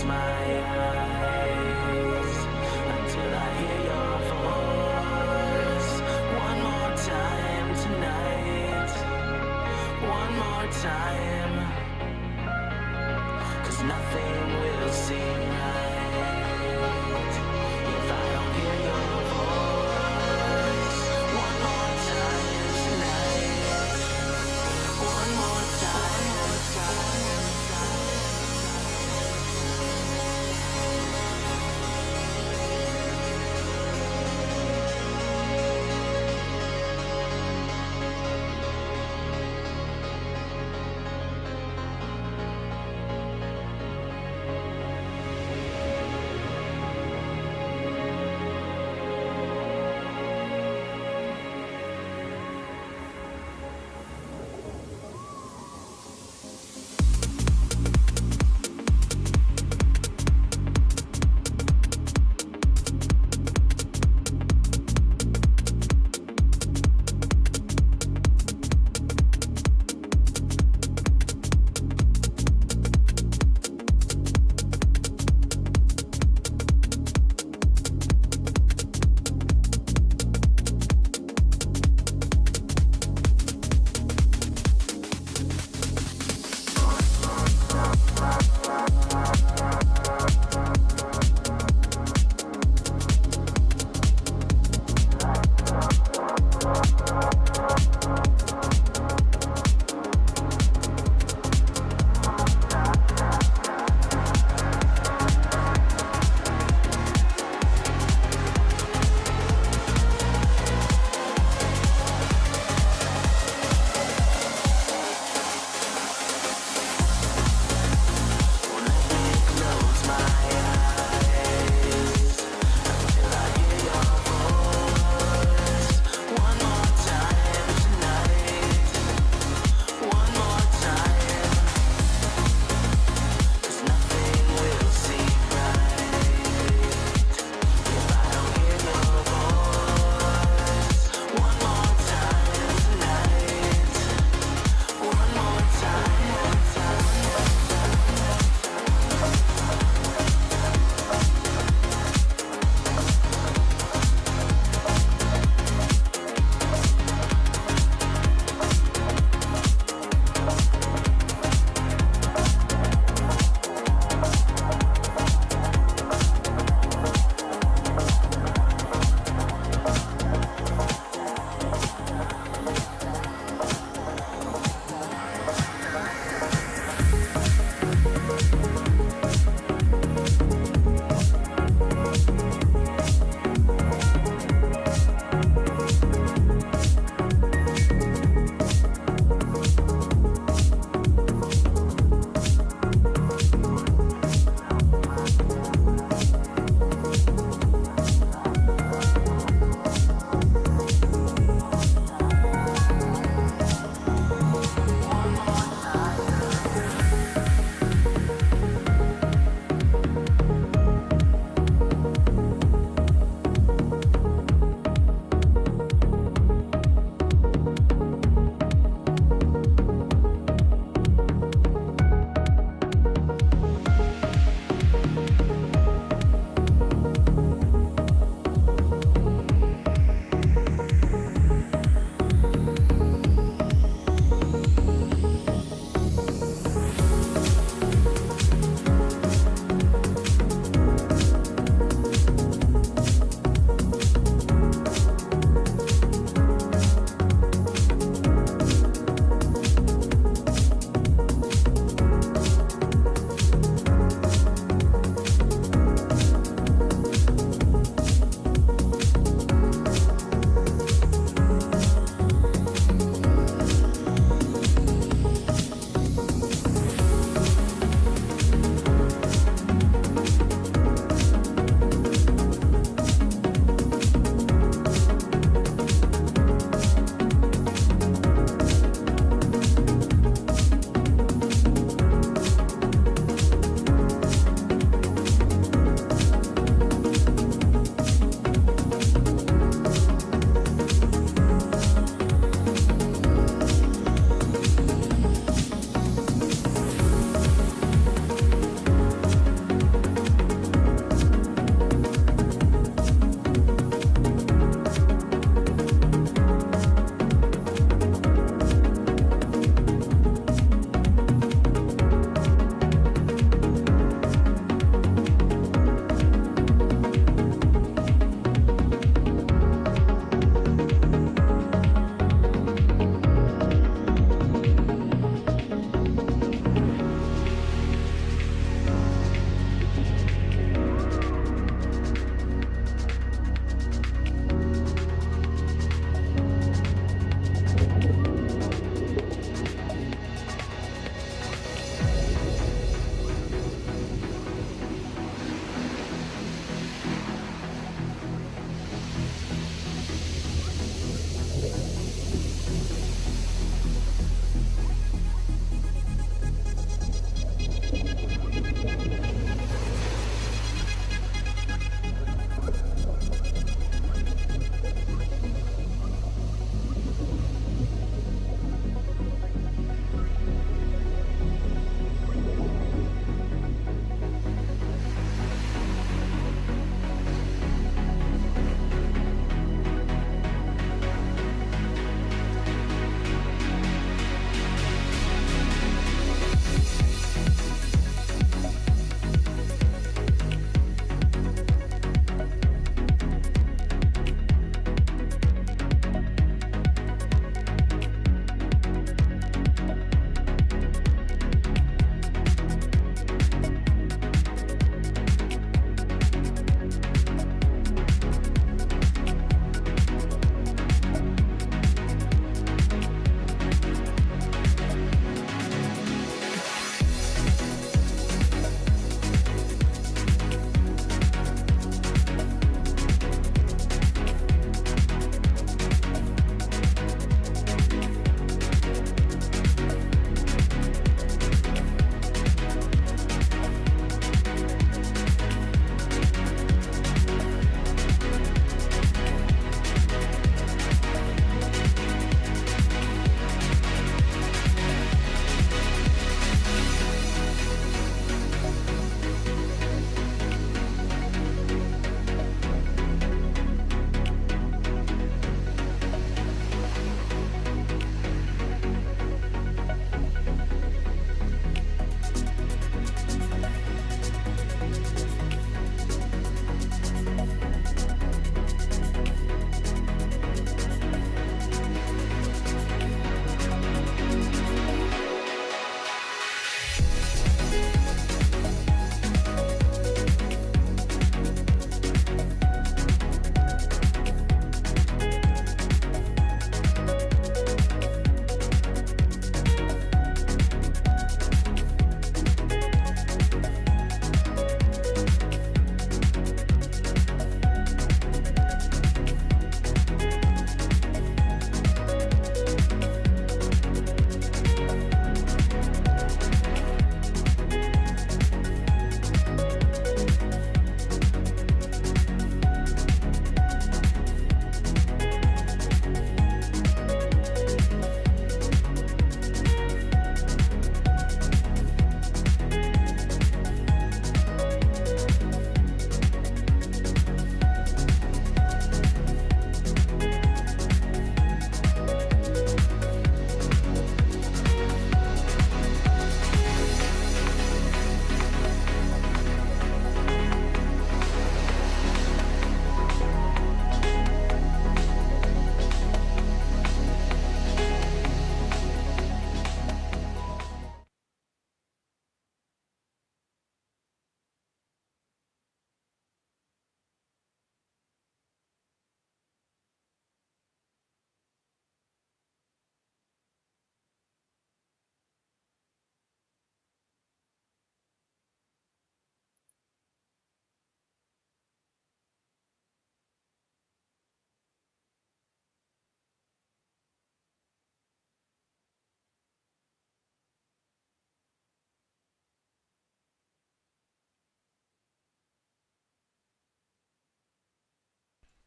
close my eyes until I hear your voice. One more time tonight, one more time, 'cause nothing will seem right if I don't hear your voice. One more time tonight, one more time.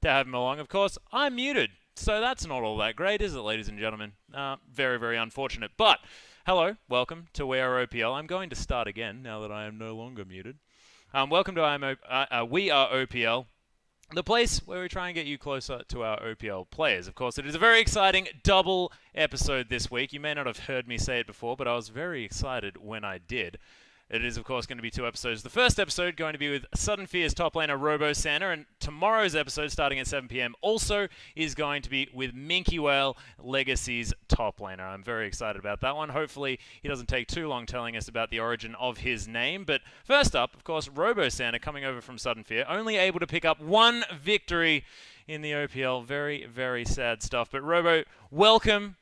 to have him along. Of course, I'm muted, so that's not all that great, is it, ladies and gentlemen? Very, very unfortunate. But hello, welcome to We Are OPL. I'm going to start again now that I am no longer muted. Welcome to We Are OPL, the place where we try and get you closer to our OPL players. Of course, it is a very exciting double episode this week. You may not have heard me say it before, but I was very excited when I did. It is, of course, going to be two episodes. The first episode going to be with Sudden Fear's top laner, Robo Santa, and tomorrow's episode, starting at 7 p.m., also is going to be with Minky Whale, Legacy's top laner. I'm very excited about that one. Hopefully, he doesn't take too long telling us about the origin of his name. But first up, of course, Robo Santa coming over from Sudden Fear, only able to pick up one victory in the OPL. Very, very sad stuff. But Robo, welcome.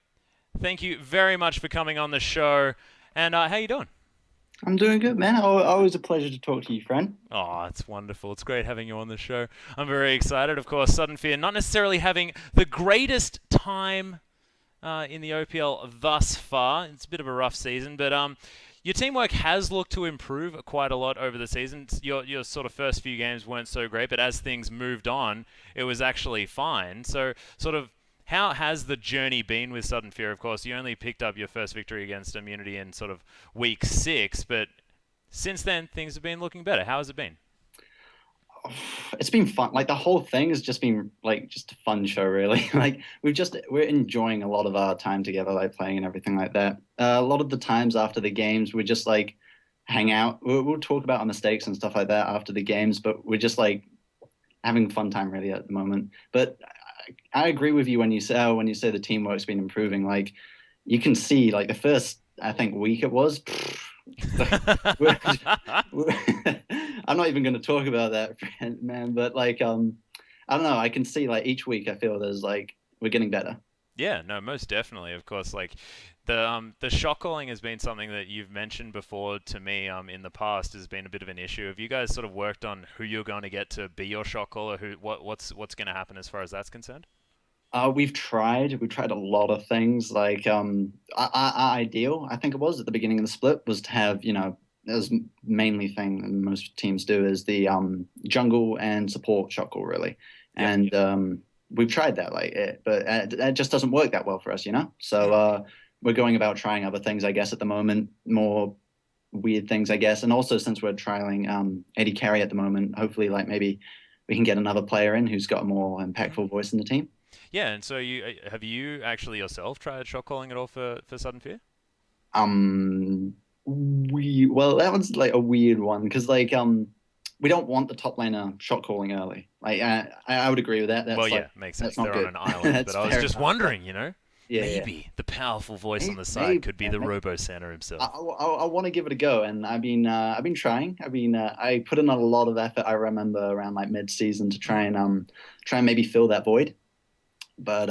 Thank you very much for coming on the show. And how you doing? I'm doing good, man. Always a pleasure to talk to you, friend. Oh, it's wonderful. It's great having you on the show. I'm very excited. Of course, Sudden Fear not necessarily having the greatest time in the OPL thus far. It's a bit of a rough season, but your teamwork has looked to improve quite a lot over the season. Your sort of first few games weren't so great, but as things moved on, it was actually fine. So, sort of, how has the journey been with Sudden Fear? Of course, you only picked up your first victory against Immunity in sort of week 6, but since then, things have been looking better. How has it been? It's been fun. Like the whole thing has just been like just a fun show, really. Like we're enjoying a lot of our time together, like playing and everything like that. A lot of the times after the games, we just like hang out. We'll talk about our mistakes and stuff like that after the games, but we're just like having fun time really at the moment. But I agree with you when you say the teamwork's been improving. Like you can see, like the first I think week it was. I'm not even going to talk about that, man. But like, I don't know. I can see like each week. I feel there's like we're getting better. Yeah, no, most definitely. Of course, like the shot calling has been something that you've mentioned before to me in the past has been a bit of an issue. Have you guys sort of worked on who you're going to get to be your shot caller? What's going to happen as far as that's concerned? We've tried a lot of things. Like, our ideal, I think it was at the beginning of the split, was to have, as mainly thing and most teams do is the jungle and support shot call really, Yep. and we've tried that but it just doesn't work that well for us. So Mm. we're going about trying other things, I guess, at the moment, more weird things, I guess, and also since we're trialing Eddie Carey at the moment, hopefully, like maybe we can get another player in who's got a more impactful voice in the team. Yeah, and so you actually yourself tried shot calling at all for Sudden Fear? Well, that one's like a weird one because we don't want the top laner shot calling early. Like I would agree with that. Well, That's yeah, like makes sense. that's not They're on good. an island, but That's I was fair just enough. But wondering, yeah, yeah. maybe the powerful voice on the side Maybe, could be man, the maybe. Robo Santa I, himself. I want to give it a go, and I've been trying. I put in a lot of effort. I remember around like mid season to Mm. try and maybe fill that void. But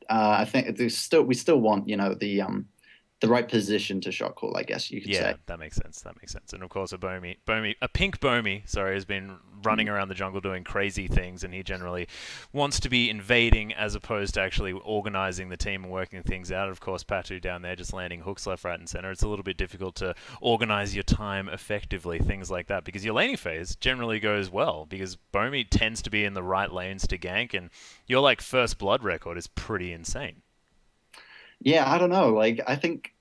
I think we still want the right position to shot call. I guess you could Yeah, say. that makes sense. That makes sense. And of course, a pink Bomi, sorry, has been running around the jungle doing crazy things, and he generally wants to be invading as opposed to actually organizing the team and working things out. Of course, Patu down there just landing hooks left, right, and center. It's a little bit difficult to organize your time effectively, things like that, because your laning phase generally goes well because Bomi tends to be in the right lanes to gank, and your like first blood record is pretty insane. Yeah, I don't know. Like, I think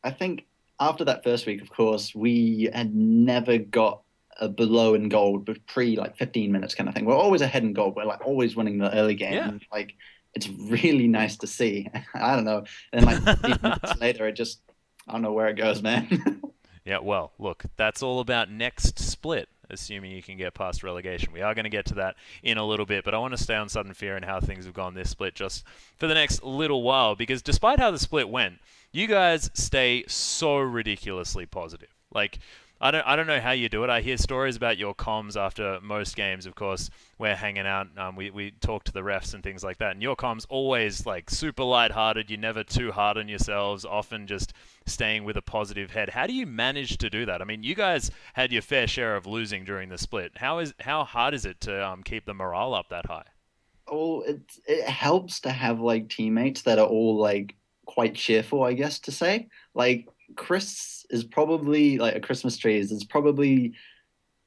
after that first week, of course, we had never got a below in gold, but pre like 15 minutes kind of thing. We're always ahead in gold. We're like always winning the early game, Yeah. and like it's really nice to see. I don't know. And then like 15 minutes later, I don't know where it goes, man. Yeah, well, look, that's all about next split, assuming you can get past relegation. We are going to get to that in a little bit, but I want to stay on Sudden Fear and how things have gone this split just for the next little while, because despite how the split went, you guys stay so ridiculously positive. Like, I don't know how you do it. I hear stories about your comms after most games. Of course, we're hanging out. We talk to the refs and things like that. And your comms always like super lighthearted. You're never too hard on yourselves. Often just staying with a positive head. How do you manage to do that? I mean, you guys had your fair share of losing during the split. How hard is it to keep the morale up that high? Oh, it helps to have like teammates that are all like quite cheerful, I guess to say. Like Chris is probably like a Christmas tree is probably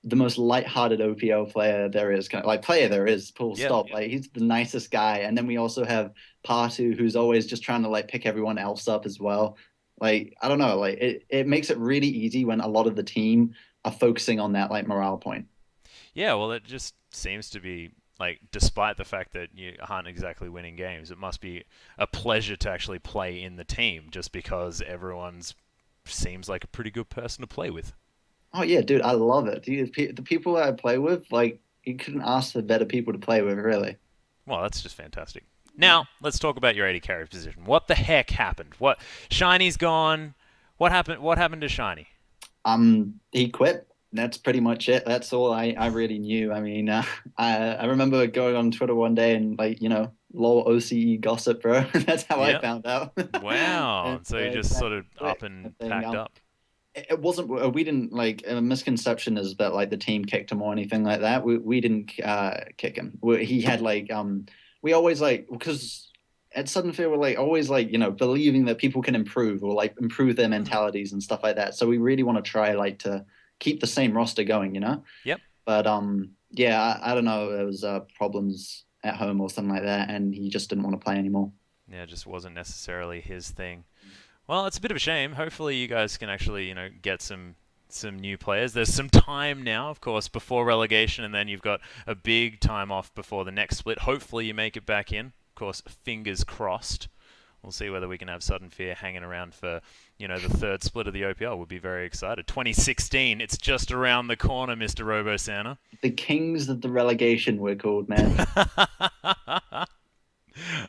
the most lighthearted OPL player there is, kind of like player there is, full Yeah. stop. Like he's the nicest guy. And then we also have Partu, who's always just trying to like pick everyone else up as well. Like I don't know, like it makes it really easy when a lot of the team are focusing on that like morale point. Yeah, well, it just seems to be like, despite the fact that you aren't exactly winning games, it must be a pleasure to actually play in the team just because everyone's seems like a pretty good person to play with. Oh yeah, dude, I love it. The people that I play with, like you couldn't ask for better people to play with, really. Well, that's just fantastic. Yeah. Now, let's talk about your 80 carry position. What the heck happened? What Shiny's gone? What happened? What happened to Shiny? He quit. That's pretty much it. That's all I really knew. I mean, I remember going on Twitter one day and like, lol OCE gossip, bro. That's how I Yep. found out. Wow. And So you just yeah, sort of he up quit kind and of thing. packed up. It wasn't. We didn't like a misconception is that like the team kicked him or anything like that. We didn't kick him. He had like we always like because at Sudden Fear we're like always like believing that people can improve or like improve their Hmm. mentalities and stuff like that. So we really want to try like to keep the same roster going. Yep. But yeah, I don't know. There was problems at home or something like that, and he just didn't want to play anymore. Yeah, it just wasn't necessarily his thing. Well, it's a bit of a shame. Hopefully, you guys can actually, get some new players. There's some time now, of course, before relegation, and then you've got a big time off before the next split. Hopefully, you make it back in. Of course, fingers crossed. We'll see whether we can have Sudden Fear hanging around for, the third split of the OPL. We'll be very excited. 2016, it's just around the corner, Mr. Robo Santa. The Kings of the relegation, we're called, man.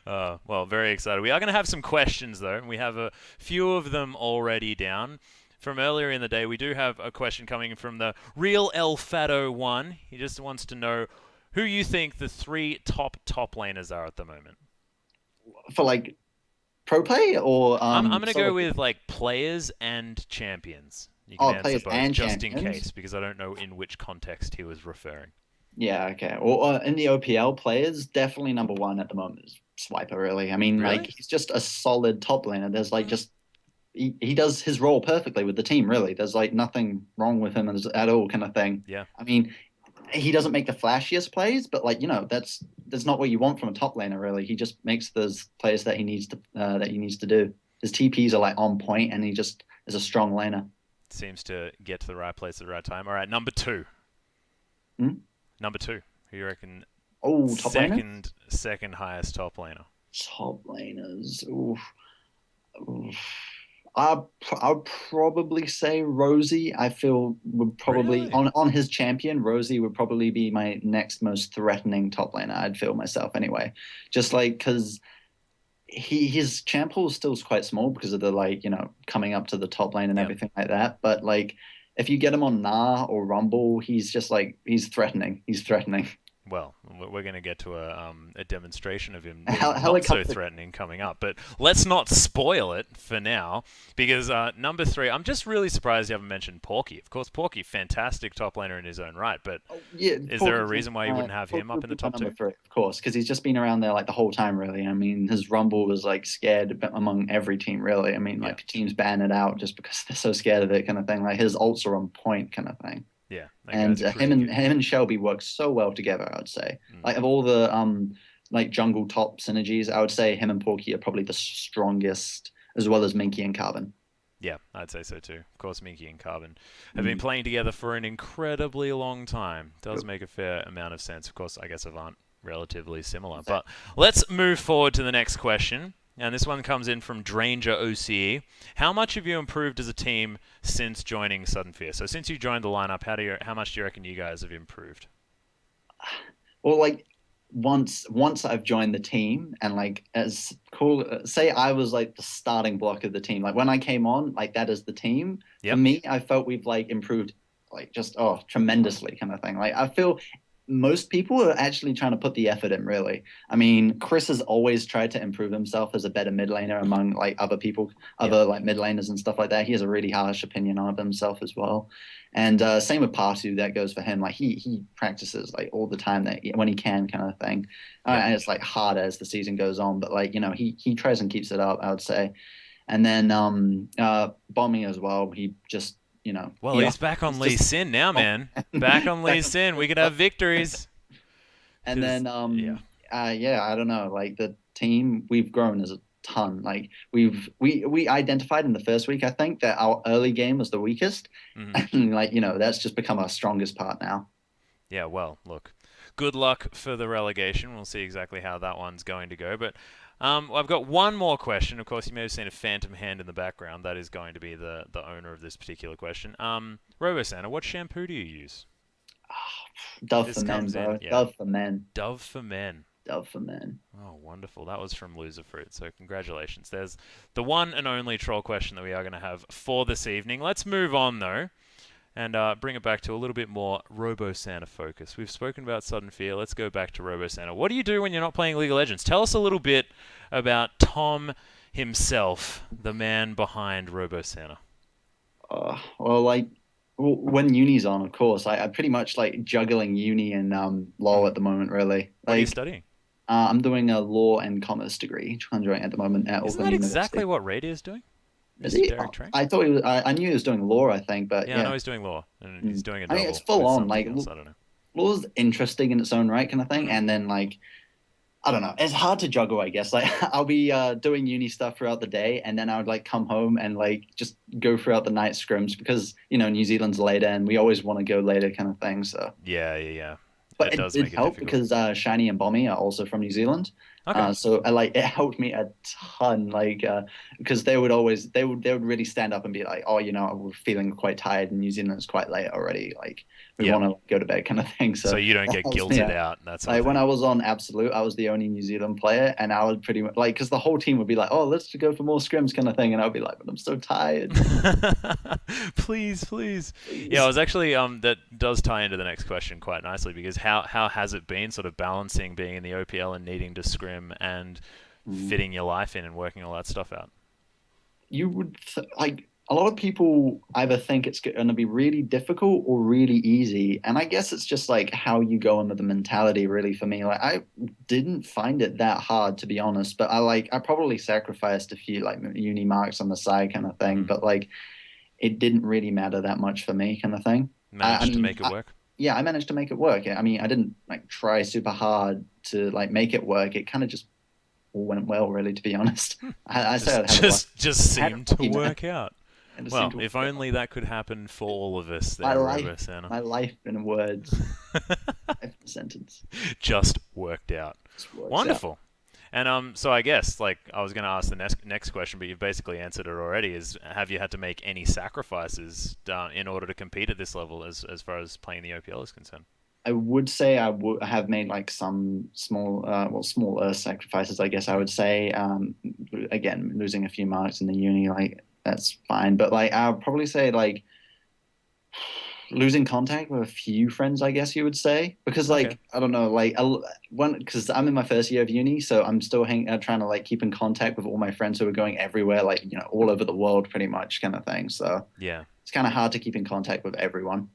Well, very excited. We are going to have some questions, though, and we have a few of them already down. From earlier in the day, we do have a question coming from the Real El Fado 1. He just wants to know who you think the three top laners are at the moment. For like pro play or I'm going to solo go play? with like players and champions. You can Oh, answer players both, and just in champions. case, because I don't know in which context he was referring. Yeah, okay. Or in the OPL, players definitely number one at the moment is Swiper. Really, I mean, like Really? he's just a solid top laner. There's like Mm, just he does his role perfectly with the team. Really, there's like nothing wrong with him at all, kind of thing. yeah. I mean, he doesn't make the flashiest plays, but like that's not what you want from a top laner. Really, he just makes those plays that he needs to do. His TPs are like on point, and he just is a strong laner. Seems to get to the right place at the right time. All right, number two. Hmm? Number two. Who you reckon Oh, top laner. second highest top laner? Top laners. Oof. Oof. I'd probably say Rosie. I feel would probably Really? on his champion, Rosie would probably be my next most threatening top laner. I'd feel myself anyway. Just like because his champ pool is still quite small because of the like, coming up to the top lane and Yep. everything like that. But like if you get him on Nah or Rumble, he's just like he's threatening. He's threatening. Well, we're going to get to a demonstration of him being not so Helicopter. threatening coming up, but let's not spoil it for now because number three, I'm just really surprised you haven't mentioned Porky. Of course, Porky, fantastic top laner in his own right, but Oh, yeah, is there a Porky's reason why you wouldn't have him Porky up would in the be my top number two? three, of course, because he's just been around there like the whole time, really. I mean, his Rumble was like scared among every team, really. I mean, Yeah, like teams ban it out just because they're so scared of it, kind of thing. Like his ults are on point, kind of thing. yeah, that And guy's him pretty and good. him and Shelby work so well together, I would say. Mm. Like of all the like jungle top synergies, I would say him and Porky are probably the strongest, as well as Minky and Carbon. Yeah, I'd say so too. Of course, Minky and Carbon have been Mm. playing together for an incredibly long time. Does make a fair amount of sense. Of course, I guess Avant relatively similar. But let's move forward to the next question. And this one comes in from Dranger OCE. How much have you improved as a team since joining Sudden Fear? So since you joined the lineup, how much do you reckon you guys have improved? Well, like once I've joined the team and like as cool, say I was like the starting block of the team. Like when I came on, like that is the team. For Yep. me, I felt we've like improved like just tremendously kind of thing. Like I feel most people are actually trying to put the effort in really. I mean, Chris has always tried to improve himself as a better mid laner among like other people, Yep. other like mid laners and stuff like that. He has a really harsh opinion of himself as well. And same with Partu, that goes for him. Like he practices like all the time when he can, kind of thing. Yep. And it's like harder as the season goes on, but like he tries and keeps it up, I would say. And then bombing as well. He just Well, he's back on he's Lee just Sin now, man. Back on Lee back Sin. We could have victories. and then Yeah. yeah, I don't know, like the team we've grown as a ton. Like we identified in the first week, I think, that our early game was the weakest, Mhm. and like that's just become our strongest part now. Yeah, well, look, good luck for the relegation. We'll see exactly how that one's going to go. But I've got one more question. Of course, you may have seen a phantom hand in the background. That is going to be the owner of this particular question. Robo Santa, what shampoo do you use? Dove This for men, comes in, bro. yeah, Dove for men. Dove for Men. Dove for men. Oh, wonderful. That was from Loser Fruit, so congratulations. There's the one and only troll question that we are going to have for this evening. Let's move on, though, and bring it back to a little bit more Robo Santa focus. We've spoken about Sudden Fear. Let's go back to Robo Santa. What do you do when you're not playing League of Legends? Tell us a little bit about Tom himself, the man behind Robo Santa. Well, like when uni's on, of course, I pretty much like juggling uni and law Hmm. at the moment, really. What are you Like studying? I'm doing a law and commerce degree, conjuring at the moment at Isn't Auckland that exactly University. what Rady is doing? Is Mr. he? Derek Train? I thought I knew he was doing law, I think, but Yeah, I know yeah. he's doing law, and he's Mm. doing a I mean, it's double full with on. Like something else. I don't know. law's interesting in its own right, kind of thing. Hmm. And then like I don't know. It's hard to juggle, I guess. Like I'll be doing uni stuff throughout the day, and then I would like come home and like just go throughout the night scrims because New Zealand's later, and we always want to go later, kind of thing. So, Yeah, yeah, yeah. but It it does did make it help difficult. because Shiny and Bommy are also from New Zealand. Okay. So I like it helped me a ton, like because they would really stand up and be like, oh, we're feeling quite tired, and New Zealand's quite late already. Like we Yep. want to go to bed, kind of thing. So So you don't that get helps me guilted out. out, that sort of Like when thing. I was on Absolute, I was the only New Zealand player, and I would pretty much like because the whole team would be like, "Oh, let's go for more scrims," kind of thing, and I'd be like, "But I'm so tired, Please, please. Yeah, I please." was actually that does tie into the next question quite nicely because how has it been sort of balancing being in the OPL and needing to scrim and Mm. fitting your life in and working all that stuff out? You would like a lot of people either think it's going to be really difficult or really easy, and I guess it's just like how you go in with the mentality. Really, for me, like I didn't find it that hard to be honest, but I probably sacrificed a few like uni marks on the side, kind of thing, Hmm. but like it didn't really matter that much for me, kind of thing. I Managed to mean, make it work? yeah, I managed to make it work. I mean, I didn't like try super hard to like make it work. It kind of just all went well, really, to be honest. I say Just I had a luck. just I had a seemed to lucky man. work out. It just seemed Well, to if work out. only that could happen for all of us My there, life, Robo Santa. my life in words, life in a sentence, Just worked out. just works out. Wonderful. And so I guess like I was going to ask the next question, but you've basically answered it already. Is have you had to make any sacrifices in order to compete at this level, as far as playing the OPL is concerned? I would say I would have made like some small, smaller sacrifices. I guess I Hmm. would say, again, losing a few marks in the uni, like that's fine. But like, I'll probably say like losing contact with a few friends, I guess you would say, because Okay. like I don't know, like one because I'm in my first year of uni, so I'm still trying to like keep in contact with all my friends who are going everywhere, like all over the world, pretty much, kind of thing. So Yeah. it's kind of hard to keep in contact with everyone.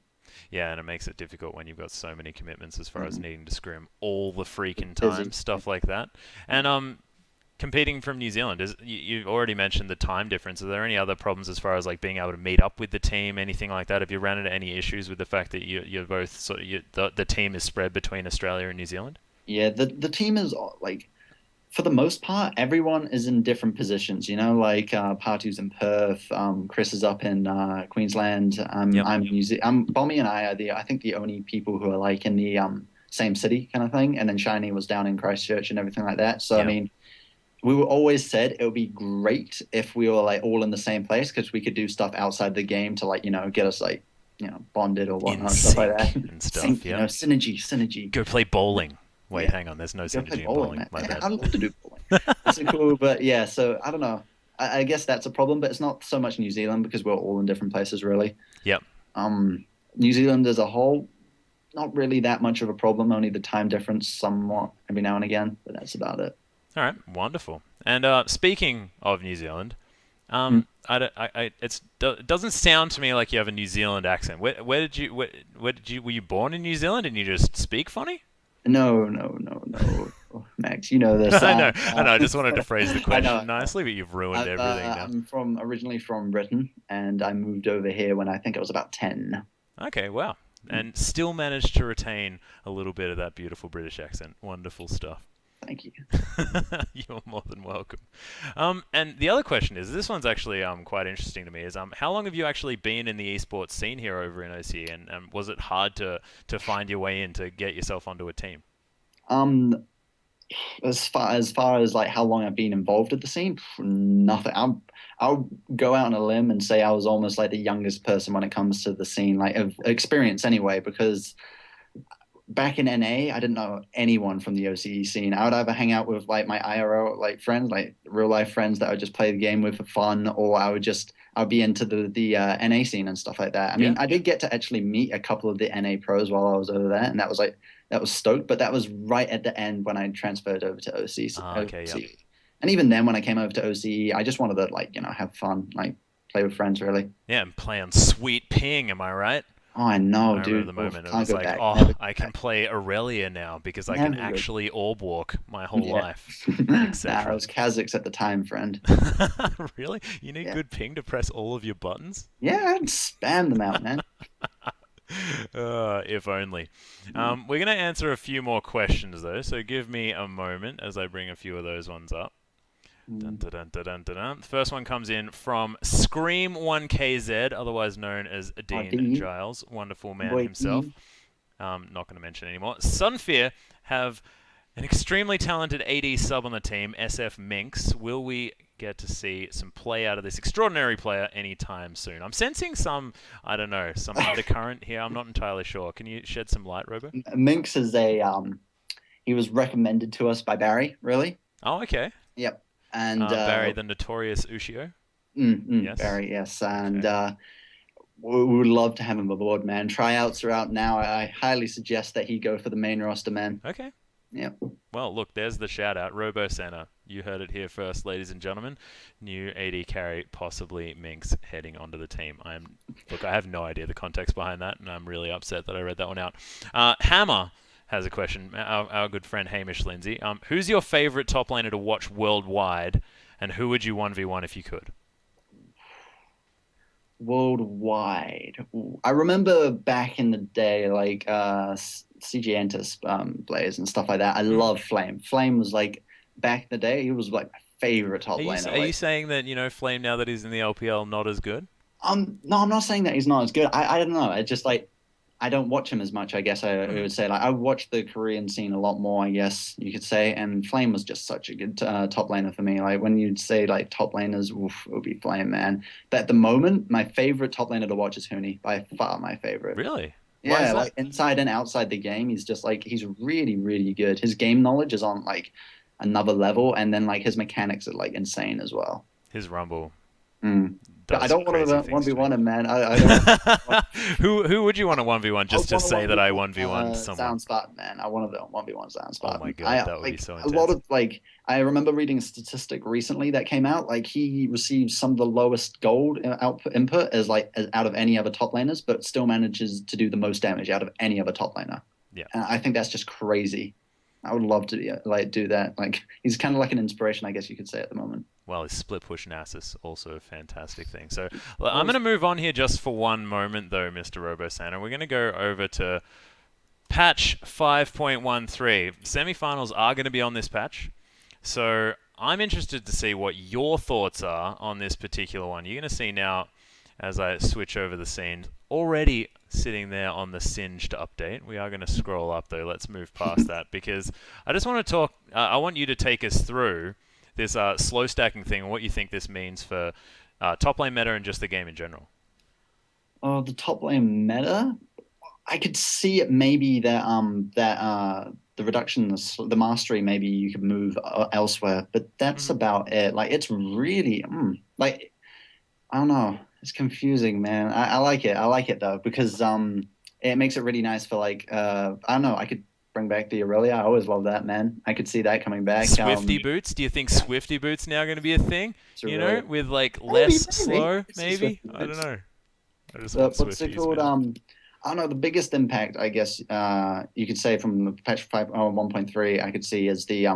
Yeah, and it makes it difficult when you've got so many commitments as far as Mm. needing to scrim all the freaking time, Busy. stuff like that. And competing from New Zealand, you've already mentioned the time difference. Are there any other problems as far as like being able to meet up with the team, anything like that? Have you ran into any issues with the fact that you're both the team is spread between Australia and New Zealand? Yeah, the team is like for the most part, everyone is in different positions. Like Partu's in Perth, Chris is up in Queensland. Yep. Bommy and I are I think the only people who are like in the same city kind of thing. And then Shiny was down in Christchurch and everything like that. So I Yeah. mean, we were always said it would be great if we were like all in the same place because we could do stuff outside the game to like get us like bonded or In whatnot, stuff like sync that. and stuff. Sync, Yep. synergy. Go play bowling. Wait, Yeah. hang on. There's no Go play synergy in bowling, bowling. man. My bad. I'd love to do bowling. That's so cool, but yeah. So I don't know. I guess that's a problem, but it's not so much New Zealand because we're all in different places, really. Yep. Um, New Zealand as a whole, not really that much of a problem. Only the time difference, somewhat every now and again, but that's about it. All right. Wonderful. And speaking of New Zealand, Hmm. it doesn't sound to me like you have a New Zealand accent. Where did you were you born in New Zealand and you just speak funny? No, no, no, no, Max. You know this. I know. I just wanted to phrase the I know. question nicely, but you've ruined everything now. I'm originally from Britain, and I moved over here when I think I was about 10. Okay, wow. And still managed to retain a little bit of that beautiful British accent. Wonderful stuff. Thank you. You're more than welcome. And the other question is, this one's actually quite interesting to me, is how long have you actually been in the esports scene here over in OC, and was it hard to find your way in to get yourself onto a team? Um, as far as like how long I've been involved at the scene, nothing. I'll go out on a limb and say I was almost like the youngest person when it comes to the scene, like of experience anyway, because back in NA, I didn't know anyone from the OCE scene. I would either hang out with like my IRL like friends, like real life friends that I would just play the game with for fun, or I'd be into the NA scene and stuff like that. I Yeah. mean, I did get to actually meet a couple of the NA pros while I was over there, and that was stoked. But that was right at the end when I transferred over to OC. Okay, yep. And even then, when I came over to OCE, I just wanted to like have fun, like play with friends, really. Yeah, and play on sweet ping, am I right? Oh, I know, I remember dude. the Oof, moment. It can't was go like, back. oh, Never go I can back. play Aurelia now because I Never can go actually orb walk my whole Yeah. life, Nah, etc. I was Kazakhs at the time, friend. Really? You need Yeah. good ping to press all of your buttons? Yeah, I'd spam them out, man. If only. We're going to answer a few more questions, though, so give me a moment as I bring a few of those ones up. Dun, dun, dun, dun, dun, dun, dun. The first one comes in from Scream1KZ, otherwise known as Dean Dean. Giles, wonderful man Boy, himself. Dean. Not going to mention anymore. Sunfear have an extremely talented AD sub on the team, SF Minx. Will we get to see some play out of this extraordinary player anytime soon? I'm sensing some, I don't know, some undercurrent here. I'm not entirely sure. Can you shed some light, Robo? Minx is he was recommended to us by Barry, really. Oh, okay. Yep. And Barry, the notorious Ushio. Yes. Barry, yes. And Okay. we would love to have him aboard, man. Tryouts are out now. I highly suggest that he go for the main roster, man. Okay. Yep. Well, look, there's the shout out. Robo Center. You heard it here first, ladies and gentlemen. New AD carry, possibly Minx heading onto the team. Look, I have no idea the context behind that, and I'm really upset that I read that one out. Hammer has a question. Our good friend Hamish Lindsay. Who's your favorite top laner to watch worldwide, and who would you 1v1 if you could? Worldwide. Ooh. I remember back in the day, like CG Entus players and stuff like that. I love Flame. Flame was like back in the day. He was like my favorite top laner. Are you saying that Flame, now that he's in the LPL, not as good? No, I'm not saying that he's not as good. I don't know. It's just like I don't watch him as much. I guess I would say like I watch the Korean scene a lot more. I guess you could say. And Flame was just such a good top laner for me. Like when you'd say like top laners, oof, it would be Flame, man. But at the moment, my favorite top laner to watch is Huni. By far, my favorite. Really? Why is Yeah, that? like inside and outside the game, he's just like he's really, really good. His game knowledge is on like another level, and then like his mechanics are like insane as well. His Rumble Mm. But I does don't want crazy to things to 1v1 me. him, man. I don't. Who would you want to 1v1 just to I say that I 1v1 1v1 someone? Sound Spartan, man. I want to 1v1 Sound Spartan. Oh my god, that would be like so a intense. lot of like I remember reading a statistic recently that came out. Like he received some of the lowest gold input as out of any other top laners, but still manages to do the most damage out of any other top laner. Yeah. And I think that's just crazy. I would love to like do that. Like he's kind of like an inspiration, I guess you could say at the moment. Well, his split push Nasus, also a fantastic thing. So I'm going to move on here just for one moment, though, Mr. RoboSanta. We're going to go over to patch 5.13. Semifinals are going to be on this patch. So I'm interested to see what your thoughts are on this particular one. You're going to see now, as I switch over the scene, already sitting there on the Singed update. We are going to scroll up, though. Let's move past that, because I just want to talk... I want you to take us through this slow stacking thing and what you think this means for top lane meta and just the game in general. Oh, the top lane meta, I could see it maybe that the reduction, the mastery, maybe you could move elsewhere, but that's about it. Like it's really like I don't know. It's confusing, man. I like it. I like it though because it makes it really nice for like I don't know. I could bring back the Aurelia. I always love that, man. I could see that coming back. Swifty boots? Do you think Swifty boots now going to be a thing? You know, with like less slow, maybe? I don't know. I just want what's it Swifties, called? man. I don't know, the biggest impact, I guess, you could say from the patch 5 1.3, I could see is the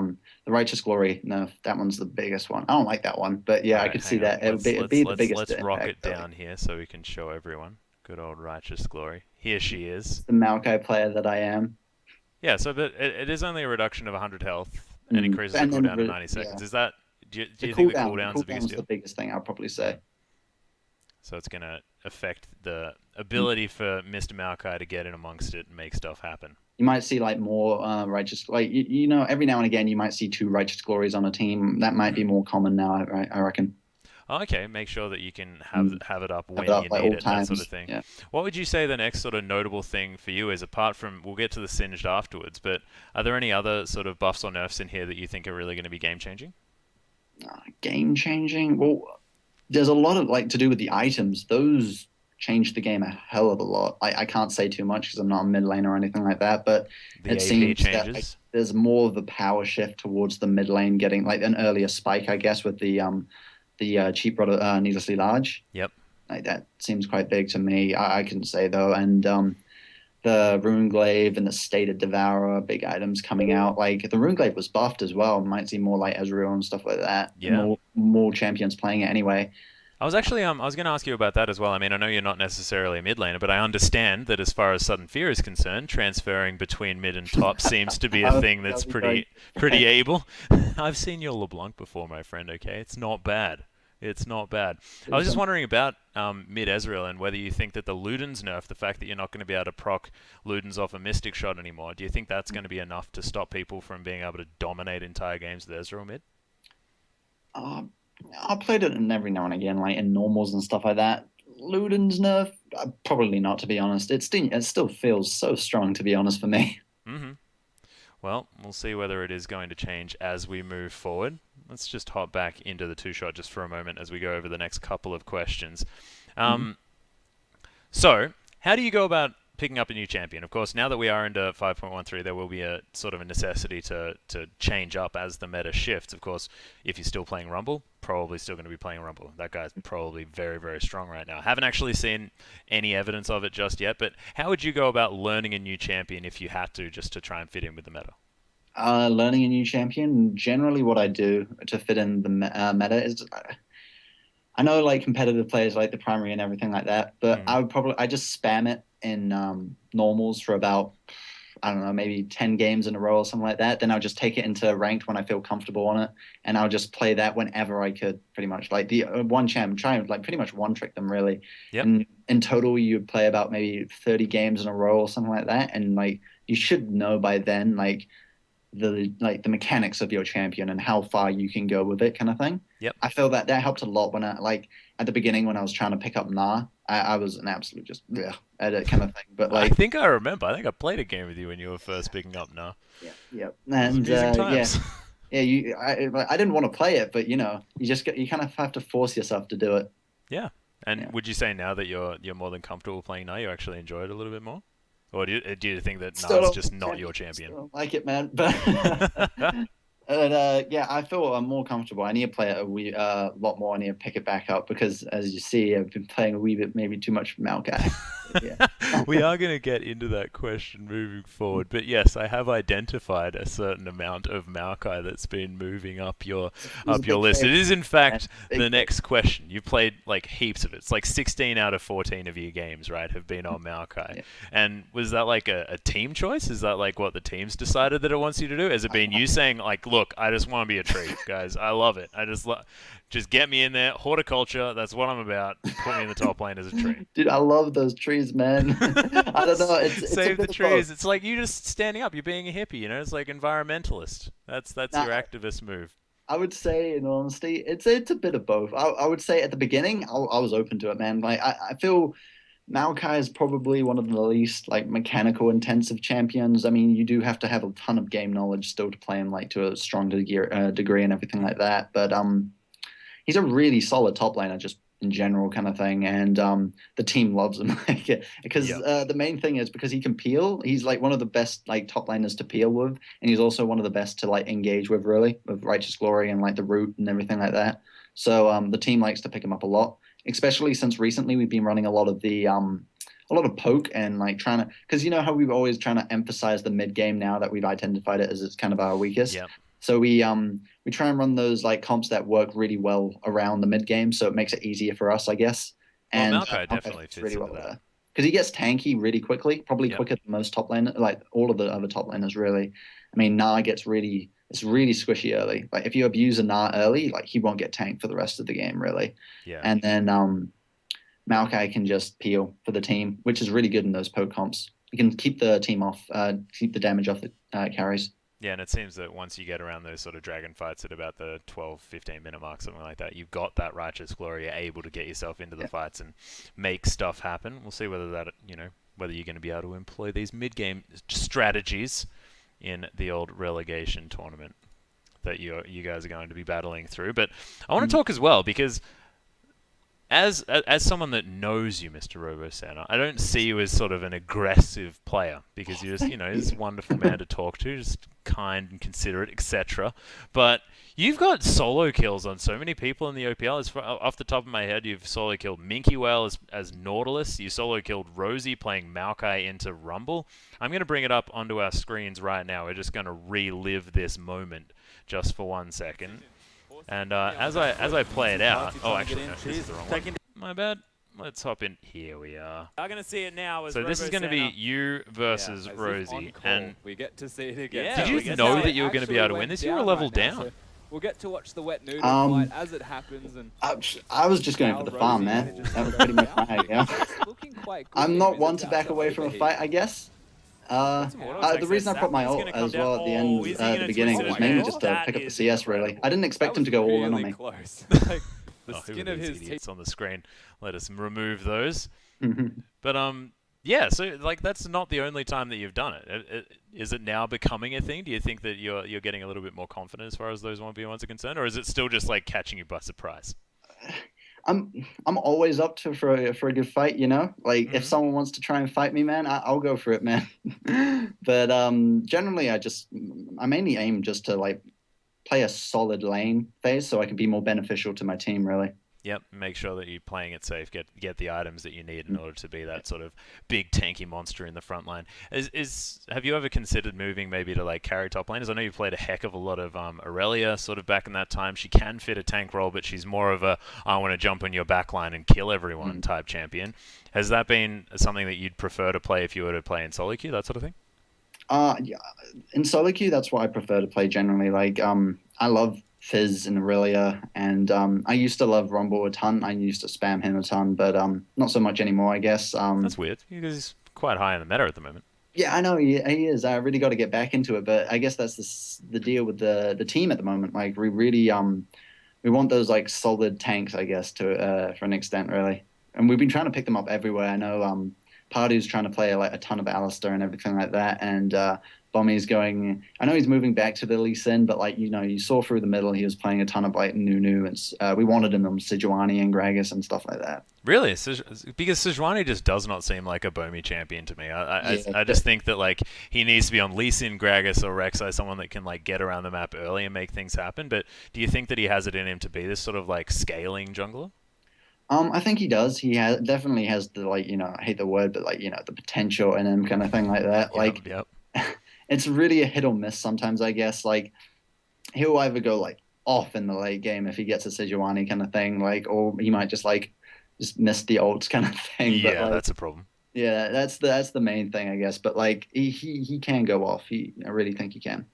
Righteous Glory nerf. That one's the biggest one. I don't like that one, but All yeah, I right, could see hang on. that it'd be the biggest Let's rock impact, it really. down here so we can show everyone. Good old righteous glory. Here she is. It's the Maokai player that I am. Yeah, so but it is only a reduction of 100 health and Mm. increases the And then, cooldown to 90 yeah, seconds. Is that do the you think the cooldown, the cooldown's the biggest cooldown's the deal? biggest thing I'll probably Mm. say. So it's going to affect the Mm. ability for Mr. Maokai to get in amongst it and make stuff happen. You might see like more righteous, like you know, every now and again you might see two righteous glories on a team. That might be Mhm. more common now, I reckon. Okay, make sure that you can Mm. have it up Have it when up you like need all it, that sort of times. thing. Yeah. What would you say the next sort of notable thing for you is, apart from, we'll get to the Singed afterwards, but are there any other sort of buffs or nerfs in here that you think are really going to be game changing? Game changing. Well, there's a lot of like to do with the items. Those change the game a hell of a lot. I can't say too much because I'm not a mid lane or anything like that, but The it AP seems that like, changes? there's more of a power shift towards the mid lane getting like an earlier spike, I guess, with the cheap brother needlessly large. Yep. Like that seems quite big to me. I can say though, and the Rune Glaive and the Stated Devourer, big items coming out. Like the Rune Glaive was buffed as well. Might see more like Ezreal and stuff like that, and Yeah. more champions playing it anyway. I was going to ask you about that as well. I mean, I know you're not necessarily a mid laner, but I understand that as far as Sudden Fear is concerned, transferring between mid and top seems to be a thing That that's would be very pretty able. I've seen your LeBlanc before, my friend. Okay, it's not bad. It's not bad. I was just wondering about mid Ezreal and whether you think that the Luden's nerf, the fact that you're not going to be able to proc Luden's off a Mystic Shot anymore, do you think that's going to be enough to stop people from being able to dominate entire games with Ezreal mid? Uh, I played it in every now and again, like in normals and stuff like that. Luden's nerf, probably not, to be honest. It still feels so strong, to be honest, for me. Mm-hmm. Well, we'll see whether it is going to change as we move forward. Let's just hop back into the two shot just for a moment as we go over the next couple of questions. Mhm. Um, so, how do you go about picking up a new champion? Of course, now that we are into 5.13, there will be a sort of a necessity to change up as the meta shifts. Of course, if you're still playing Rumble, probably still going to be playing Rumble. That guy's probably very, very strong right now. Haven't actually seen any evidence of it just yet, but how would you go about learning a new champion if you had to, just to try and fit in with the meta? Learning a new champion. Generally, what I do to fit in the meta is I know like competitive players like the primary and everything like that, but Mm. I just spam it in normals for about I don't know, maybe 10 games in a row or something like that. Then I'll just take it into ranked when I feel comfortable on it. And I'll just play that whenever I could, pretty much. Like the one champ, try and like pretty much one trick them really. Yep. And in total, you play about maybe 30 games in a row or something like that. And like you should know by then, the mechanics of your champion and how far you can go with it kind of thing. Yep. I feel that that helped a lot when I like at the beginning when I was trying to pick up Na, I was an absolute just at it kind of thing. But I like think I remember. I think I played a game with you when you were first picking up now. yeah, yeah. It was And amusing yeah, times. yeah, I didn't want to play it, but you know, you kind of have to force yourself to do it. Yeah. And Yeah. would you say now that you're more than comfortable playing now, you actually enjoy it a little bit more? Or do you think that Still Na's don't just like not your champion, champion? still don't like it, man. But yeah, I feel I'm more comfortable. I need to play it lot more. I need to pick it back up because, as you see, I've been playing a wee bit, maybe too much Maokai. Yeah. We are going to get into that question moving forward, but yes, I have identified a certain amount of Maokai that's been moving It was a big list. It favorite. is in Man. fact Big the favorite. next question. You played like heaps of it. It's like 16 out of 14 of your games, right, have been on Maokai. Yeah. And was that like a team choice? Is that like what the team's decided that it wants you to do? Has it been you saying like, look, I just want to be a tree, guys. I love it. Just get me in there. Horticulture, that's what I'm about. Put me in the top lane as a tree. Dude, I love those trees, man. I don't know. It's a Save the bit of both. trees. It's like you just standing up. You're being a hippie. You know, it's like environmentalist. That's Now, your activist move. I would say, in all honesty, it's a bit of both. I would say at the beginning, I was open to it, man. Like I feel Maokai is probably one of the least like mechanical intensive champions. I mean, you do have to have a ton of game knowledge still to play him like to a strong degree and everything like that. But he's a really solid top laner just in general kind of thing, and the team loves him like, because Yep. the main thing is because he can peel. He's like one of the best like top laners to peel with, and he's also one of the best to like engage with really with Righteous Glory and like the root and everything like that. So the team likes to pick him up a lot, especially since recently we've been running a lot of the a lot of poke and like trying to, because you know how we've always trying to emphasize the mid game now that we've identified it as it's kind of our weakest. Yep. So we try and run those like comps that work really well around the mid game, so it makes it easier for us, I guess. Well, And Maokai Maokai definitely fits fits really into well that. there because he gets tanky really quickly, probably Yep. quicker than most top lane, like all of the other top laners really. I mean, Na gets really it's really squishy early. Like if you abuse a Na early, like he won't get tanked for the rest of the game really. Yeah. And then Maokai can just peel for the team, which is really good in those poke comps. You can keep the team off, keep the damage off the carries. Yeah, and it seems that once you get around those sort of dragon fights at about the 12, 15-minute mark, something like that, you've got that righteous glory. You're able to get yourself into the Yeah. fights and make stuff happen. We'll see whether that, whether you're going to be able to employ these mid-game strategies in the old relegation tournament that you guys are going to be battling through. But I want to talk as well because as someone that knows you, Mr. Robo Santa, I don't see you as sort of an aggressive player because you're just, this wonderful man to talk to, just kind and considerate, etc. But you've got solo kills on so many people in the OPL. Off the top of my head, you've solo killed Minky Whale as Nautilus. You solo killed Rosie playing Maokai into Rumble. I'm going to bring it up onto our screens right now. We're just going to relive this moment just for 1 second. And as I play it out, oh, actually, no, this is the wrong one. My bad. Let's hop in. Here we are. I'm going to see it now. As So this is going to be Robo you versus as if Rosie. on call, And we get to see it again. Yeah, did we you get know to that see you were going to be able to win this? You were a level down. So we'll get to watch the wet noodle Um, fight as it happens. And I was just going for the farm, man. That was pretty much my idea. It's looking quite good I'm for not him one as to it back backs away up from a over fight, here. I guess. Auto The reason I put my Sapper's ult gonna come as well at the down. end, Oh, is he at gonna the beginning, twist it was mainly again? just to That pick up the is CS, really. incredible. I didn't expect That him to was go all in on really me. close. Like, the Oh, who skin are of these his teeth. idiots on the screen? Let us remove those. Mhm. But yeah. So like that's not the only time that you've done it. Is it now becoming a thing? Do you think that you're getting a little bit more confident as far as those 1v1s are concerned, or is it still just like catching you by surprise? I'm always up to for a good fight, you know. Like if Mhm. someone wants to try and fight me, man, I'll go for it, man. But generally, I mainly aim just to like play a solid lane phase so I can be more beneficial to my team, really. Yep, make sure that you're playing it safe. Get the items that you need in order to be that sort of big tanky monster in the front line. Have you ever considered moving maybe to like carry top laners? I know you played a heck of a lot of Aurelia sort of back in that time. She can fit a tank role, but she's more of a I want to jump on your back line and kill everyone type champion. Has that been something that you'd prefer to play if you were to play in solo queue, that sort of thing? Yeah, in solo queue, that's what I prefer to play generally. Like, I love Fizz and Aurelia, and I used to love Rumble a ton. I used to spam him a ton, but not so much anymore, I guess. That's weird because he's quite high in the meta at the moment. Yeah, I know he is. I really got to get back into it, but I guess that's the deal with the team at the moment. Like, we really we want those like solid tanks, I guess, to for an extent, really. And we've been trying to pick them up everywhere. I know Pardew's trying to play like a ton of Alistair and everything like that, and Bommy's going. I know he's moving back to the Lee Sin, but like you saw through the middle, he was playing a ton of like Nunu, and we wanted him on Sejuani and Gragas and stuff like that. Really? Because Sejuani just does not seem like a Bomi champion to me. I just think that like he needs to be on Lee Sin, Gragas, or Rek'Sai, someone that can like get around the map early and make things happen. But do you think that he has it in him to be this sort of like scaling jungler? I think he does. He definitely has the like I hate the word, but like the potential in him, kind of thing like that. Like Yep. it's really a hit or miss sometimes, I guess. Like he'll either go like off in the late game if he gets a Sejuani kind of thing, like, or he might just miss the ults kind of thing. Yeah, but, like, that's a problem. yeah, that's the main thing, I guess. But like he can go off. I really think he can.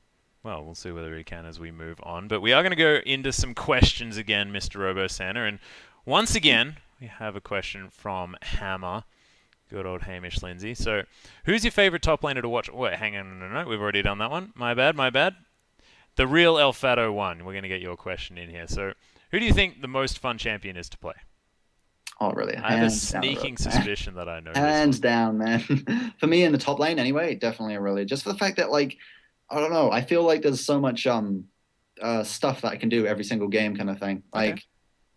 Well, we'll see whether he can as we move on. But we are going to go into some questions again, Mr. Robo Santa. And once again, we have a question from Hammer. Good old Hamish Lindsay. So, who's your favorite top laner to watch? Wait, hang on. No, we've already done that one. My bad. The real Elfato one. We're going to get your question in here. So, who do you think the most fun champion is to play? Oh, really? I have a Hands down, sneaking really. suspicion that I know Hands this down, man. For me in the top lane, anyway, definitely Aurelia. Just for the fact that, like, I don't know, I feel like there's so much stuff that I can do every single game, kind of thing. Okay. Like,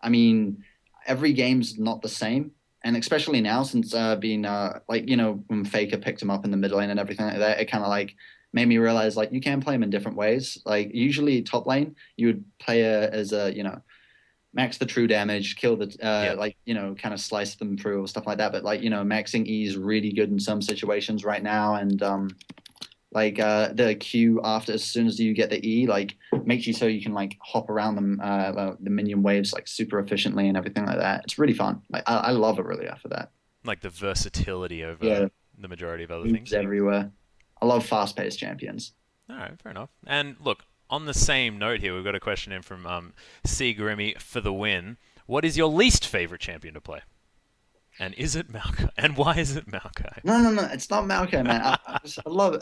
I mean, every game's not the same, and especially now since being like when Faker picked him up in the mid lane and everything like that, it kind of like made me realize like you can play him in different ways. Like usually top lane, you would play as a max the true damage, kill the Yep. like kind of slice them through or stuff like that. But like maxing E is really good in some situations right now, and the Q after as soon as you get the E makes you so you can like hop around them the minion waves like super efficiently and everything like that. It's really fun. Like I love Aurelia for that. Like the versatility over Yeah, the majority of other moves things. everywhere. I love fast-paced champions. All right, fair enough. And look, on the same note here, we've got a question in from C. Grimmy for the win. What is your least favorite champion to play? And is it Maokai? And why is it Maokai? No, it's not Maokai, man. I love it.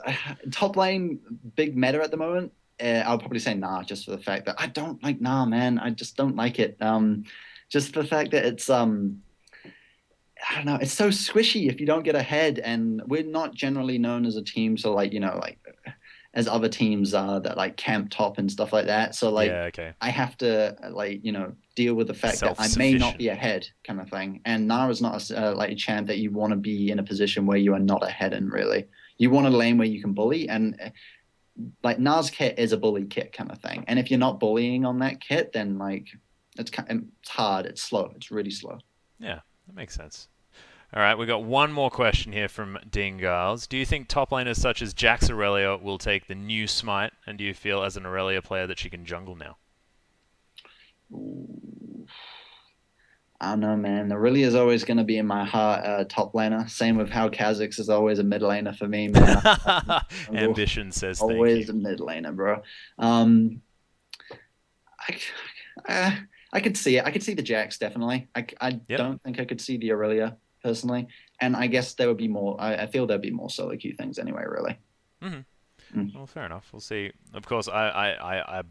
Top lane, big meta at the moment. I'll probably say nah, just for the fact that I don't like nah, man. I just don't like it. Just the fact that it's I don't know. It's so squishy if you don't get ahead, and we're not generally known as a team. So as other teams are that like camp top and stuff like that. So Yeah, okay. I have to deal with the fact that I may not be ahead, kind of thing. And Nara's not a champ that you want to be in a position where you are not ahead in. Really, you want a lane where you can bully, and like Nara's kit is a bully kit kind of thing. And if you're not bullying on that kit, then it's hard. It's slow. It's really slow. Yeah, that makes sense. All right, we've got one more question here from Dean Giles. Do you think top laners such as Jax Aurelia will take the new Smite, and do you feel as an Aurelia player that she can jungle now? Ooh. I don't know, man. Aurelia is always going to be in my heart top laner. Same with how Kha'Zix is always a mid laner for me, man. Ambition says always thank a you. mid laner, bro. I could see it. I could see the Jax definitely. I Yep. don't think I could see the Aurelia personally. And I guess there would be more. I feel there'd be more solo queue things anyway. Really. Well, fair enough. We'll see. Of course, I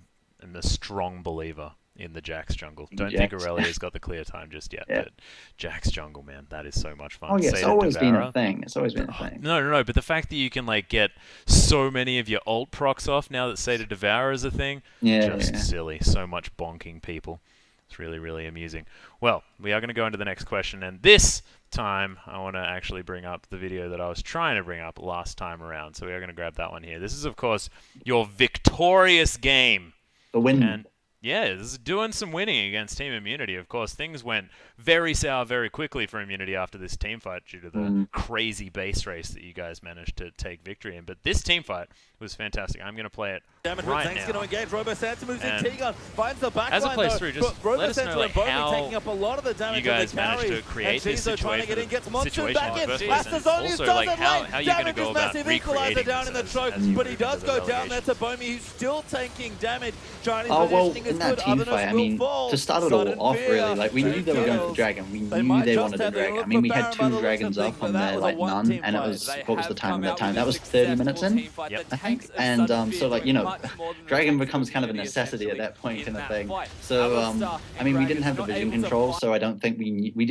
am a strong believer in the Jax jungle. Don't think Jax. Aurelia's got the clear time just yet, Yeah. but Jax jungle, man, that is so much fun. Oh yeah, it's Say to always been a Devourer. thing. It's always been a thing. No, but the fact that you can like get so many of your ult procs off now that Say to Devour is a thing, just silly. So much bonking people. It's really, really amusing. Well, we are going to go into the next question, and this time I want to actually bring up the video that I was trying to bring up last time around. So we are going to grab that one here. This is, of course, your victorious game. The win. And yeah, this is doing some winning against Team Immunity. Of course, things went very sour very quickly for Immunity after this team fight due to the crazy base race that you guys managed to take victory in. But this team fight was fantastic. I'm going to play it right now. Going to engage. Robo Santa moves in. And T-Gun finds the back as it line, plays though, through, just but Robo let us know Santa like, and Bogey how taking up a lot of the damage you guys of the managed to carries. create this Shizo trying to get in, situation, gets Monster situation back in the in. first place, That's and the zone, also does like it how late. you're going to Damage go is about massive. Equalizer recreating down in the this choke, as you but he move does into the go down there relegation. to Bomi, who's still tanking damage. Johnny's Oh well, positioning is in that good. team Others fight, I will mean, fall. to start it all Sudden off, fear. really, like we knew they were going for kills. dragon. We They knew might they just wanted the have their dragon. I look mean, for we had Baron by the two looks of dragons things, up but on that their was a like none, one-team and it fight. was They what was the have time come of that out time? with That a was 30 minutes successful in. team fight Yep. that I think. takes a And sudden so fear like doing much more than the dragon tanks becomes of kind of a Immunity, necessity at essentially, that point in kind of that thing. fight. So Alistar I mean, we and didn't have the Gragas not vision able to control, fight. so I don't think we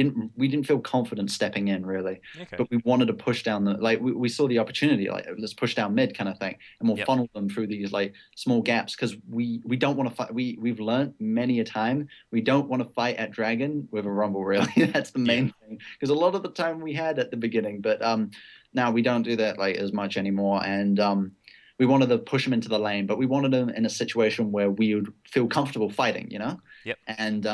didn't feel confident stepping in really. Okay. But we wanted to push down the we saw the opportunity like let's push down mid kind of thing, and we'll Yep. funnel them through these like small gaps because we don't want to fight. We've learned many a time we don't want to fight at dragon with a rumble really. That's the main thing, because a lot of the time we had at the beginning, but now we don't do that like as much anymore. And we wanted to push them into the lane, but we wanted them in a situation where we would feel comfortable fighting, you know. Yep. And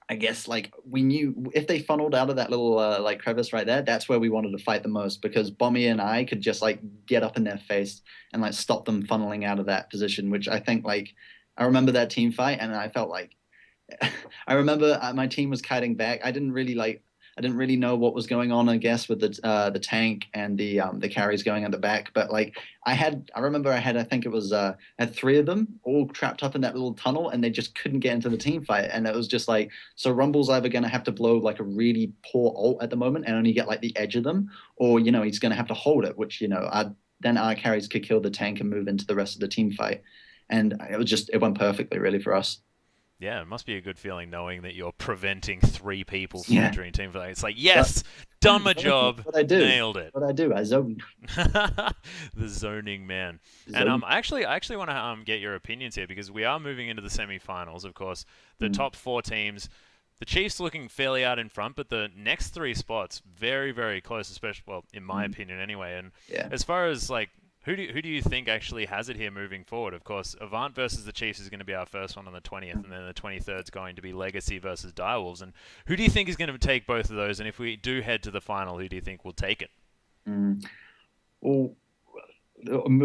I guess like we knew if they funneled out of that little like crevice right there, that's where we wanted to fight the most, because Bommy and I could just like get up in their face and like stop them funneling out of that position, which I think like I remember that team fight and I felt like I remember my team was kiting back. I didn't really know what was going on, I guess, with the tank and the carries going at the back. But like I remember I think it was had three of them all trapped up in that little tunnel, and they just couldn't get into the team fight. And it was just like, so Rumble's either gonna have to blow like a really poor ult at the moment and only get like the edge of them, or he's gonna have to hold it, which then our carries could kill the tank and move into the rest of the team fight. And it went perfectly really for us. Yeah, it must be a good feeling knowing that you're preventing three people from Yeah. entering team fight. It's like, yes, done my job, What I do. nailed it. What I do, I zone. The zoning man. And Zone. I actually want to get your opinions here, because we are moving into the semi-finals. Of course, the top four teams, the Chiefs looking fairly out in front, but the next three spots very, very close, especially, well, in my opinion anyway. And Yeah. as far as like Who do you think actually has it here moving forward? Of course, Avant versus the Chiefs is going to be our first one on the 20th, and then the 23rd is going to be Legacy versus Direwolves. And who do you think is going to take both of those? And if we do head to the final, who do you think will take it? Mm. Well,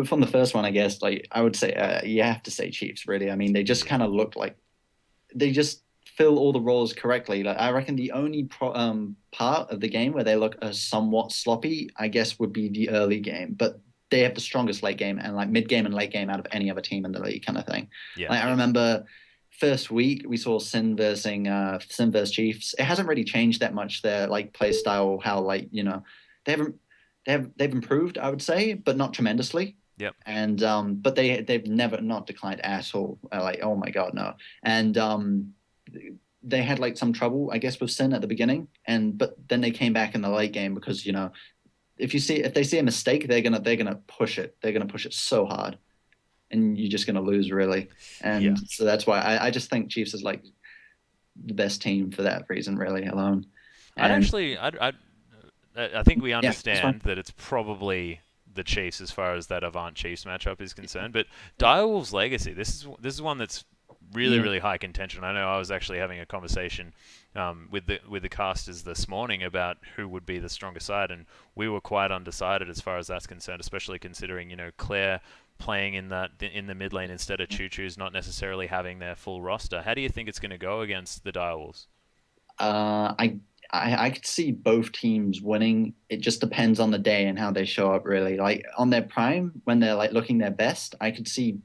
from the first one, I guess, like I would say, you have to say Chiefs. Really, I mean, they just kind of look like they just fill all the roles correctly. Like I reckon the only part of the game where they look somewhat sloppy, I guess, would be the early game. But they have the strongest late game and like mid game and late game out of any other team in the league, kind of thing. Yeah. Like I remember first week we saw Sin versus Chiefs. It hasn't really changed that much their like play style, how like they haven't they've improved, I would say, but not tremendously. Yep. And but they've never not declined at all. Like oh my god, no. And they had like some trouble, I guess, with Sin at the beginning, but then they came back in the late game because if they see a mistake, they're gonna push it. They're gonna push it so hard, and you're just gonna lose really. And so that's why I just think Chiefs is like the best team for that reason, really alone. I think we understand fine. that it's probably the Chiefs as far as that Avant Chiefs matchup is concerned. But Direwolves Legacy, this is one that's really, really high contention. I know I was actually having a conversation with the casters this morning about who would be the stronger side, and we were quite undecided as far as that's concerned, especially considering Claire playing in the mid lane instead of Choo Choo's not necessarily having their full roster. How do you think it's going to go against the Direwolves? I could see both teams winning. It just depends on the day and how they show up, really. Like on their prime, when they're like looking their best, I could see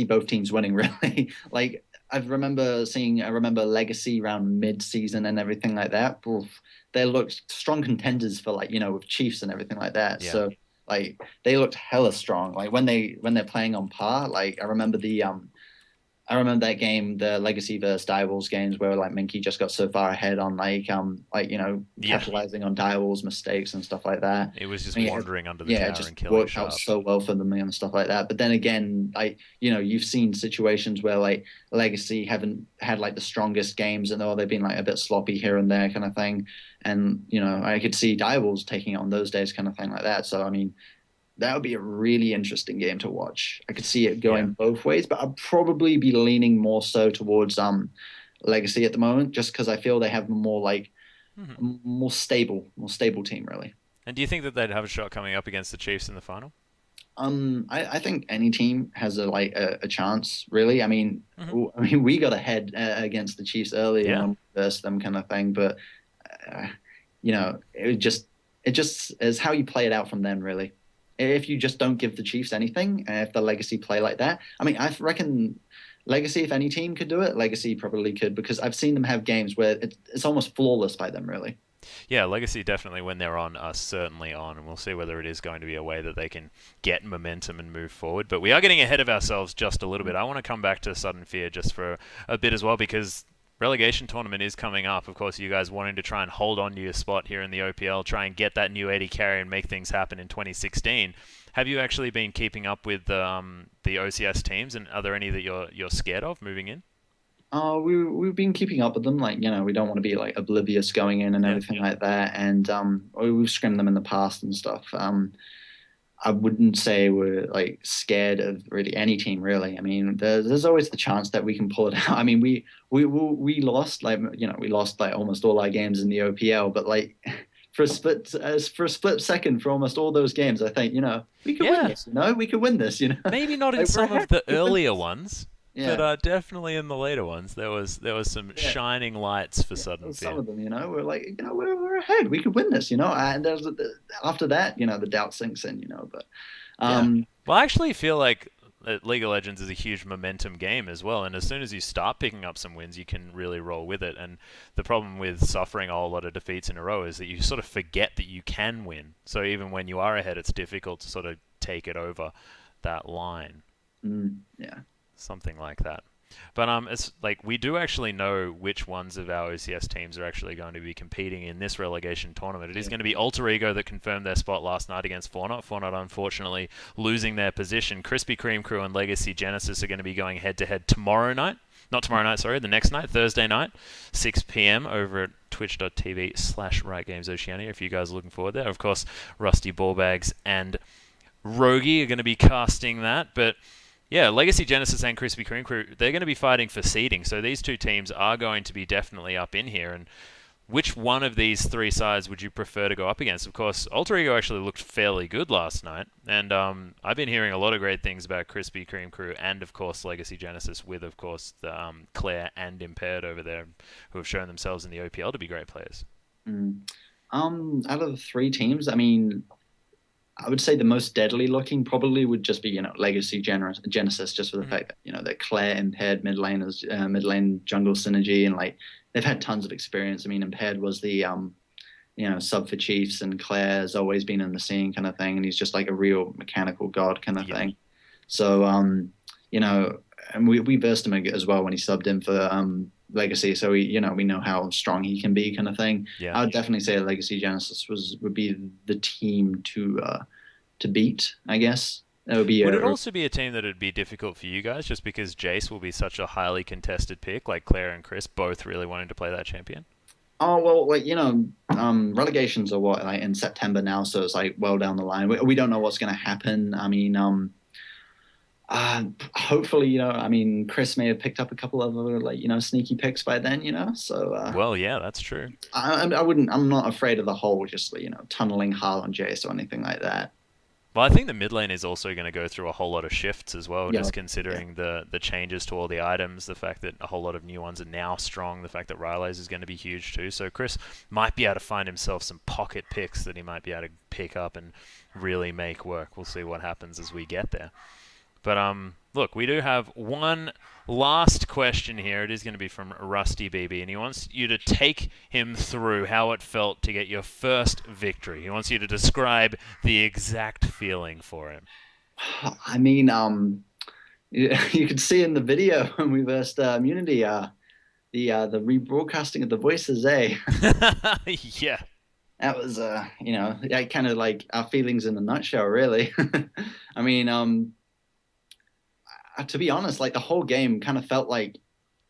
both teams winning, really. Like I remember Legacy around mid-season and everything like that. Oof, they looked strong contenders for with Chiefs and everything like that. Yeah. So like they looked hella strong. Like when they're playing on par. Like I remember that game, the Legacy versus Direwolves games, where like Minky just got so far ahead on capitalizing on Direwolves' mistakes and stuff like that. It was just wandering under the it tower just and killing worked sharp. out so well for them and stuff like that. But then again, you've seen situations where like Legacy haven't had like the strongest games and they've been like a bit sloppy here and there kind of thing. And I could see Direwolves taking it on those days kind of thing like that. So I mean, that would be a really interesting game to watch. I could see it going both ways, but I'd probably be leaning more so towards Legacy at the moment, just because I feel they have more more stable team, really. And do you think that they'd have a shot coming up against the Chiefs in the final? I think any team has a chance, really. I mean, we got ahead against the Chiefs early and versus them kind of thing, but it just is how you play it out from then, really. If you just don't give the Chiefs anything, if the Legacy play like that, I mean, I reckon Legacy, if any team could do it, Legacy probably could, because I've seen them have games where it's almost flawless by them, really. Yeah, Legacy definitely, when they're on, are certainly on, and we'll see whether it is going to be a way that they can get momentum and move forward. But we are getting ahead of ourselves just a little bit. I want to come back to Sudden Fear just for a bit as well, because relegation tournament is coming up. Of course, you guys wanting to try and hold on to your spot here in the OPL, try and get that new 80 carry and make things happen in 2016. Have you actually been keeping up with the OCS teams, and are there any that you're scared of moving in? We've been keeping up with them. Like, we don't want to be like oblivious going in and everything like that. And we've scrimmed them in the past and stuff. I wouldn't say we're like scared of really any team, really. I mean, there's always the chance that we can pull it out. I mean, we lost like almost all our games in the OPL, but like for a split second for almost all those games, I think we could win this. We could win this. Maybe not in some of the earlier ones. Yeah. But definitely in the later ones, there was some shining lights for Sudden Fear. Some of them, we're like, we're ahead. We could win this, And there's after that, the doubt sinks in, But well, I actually feel like League of Legends is a huge momentum game as well, and as soon as you start picking up some wins, you can really roll with it. And the problem with suffering a whole lot of defeats in a row is that you sort of forget that you can win. So even when you are ahead, it's difficult to sort of take it over that line. Yeah. Something like that. But it's like we do actually know which ones of our OCS teams are actually going to be competing in this relegation tournament. It is going to be Alter Ego that confirmed their spot last night against Fortnite. Fortnite unfortunately losing their position. Krispy Kreme Crew and Legacy Genesis are going to be going head-to-head tomorrow night. Not tomorrow night, sorry, the next night, Thursday night, 6 p.m. over at twitch.tv/RightGamesOceania if you guys are looking forward there. Of course, Rusty Ballbags and Rogi are going to be casting that, but yeah, Legacy Genesis and Krispy Kreme Crew, they're going to be fighting for seeding, so these two teams are going to be definitely up in here, and which one of these three sides would you prefer to go up against? Of course, Alter Ego actually looked fairly good last night, and I've been hearing a lot of great things about Krispy Kreme Crew and, of course, Legacy Genesis with, of course, the, Claire and Impaired over there, who have shown themselves in the OPL to be great players. Out of the three teams, I mean, I would say the most deadly looking probably would just be, Legacy Genesis, just for the fact that, they're Claire, Impaired mid laners, mid lane jungle synergy, and like they've had tons of experience. I mean, Impaired was the, sub for Chiefs, and Claire has always been in the scene kind of thing, and he's just like a real mechanical god kind of thing. So, and we versed him as well when he subbed in for Legacy, so we know how strong he can be kind of thing. I would definitely say Legacy Genesis would be the team to beat, I guess. Would it also be a team that would be difficult for you guys, just because Jace will be such a highly contested pick, like Claire and Chris both really wanting to play that champion? Oh, well, relegations are like in September now, so it's like well down the line. We don't know what's going to happen. I mean, hopefully, Chris may have picked up a couple of other, sneaky picks by then, so. Well, yeah, that's true. I'm not afraid of the whole just, tunneling hard on Jace or anything like that. Well, I think the mid lane is also going to go through a whole lot of shifts as well, just considering the changes to all the items, the fact that a whole lot of new ones are now strong, the fact that Rylaze is going to be huge too. So Chris might be able to find himself some pocket picks that he might be able to pick up and really make work. We'll see what happens as we get there. But look, we do have one last question here. It is going to be from Rusty BB, and he wants you to take him through how it felt to get your first victory. He wants you to describe the exact feeling for him. I mean, you could see in the video when we versed Immunity, the rebroadcasting of the voices, eh? Yeah. That was, kind of like our feelings in a nutshell, really. I mean, to be honest, like the whole game kind of felt like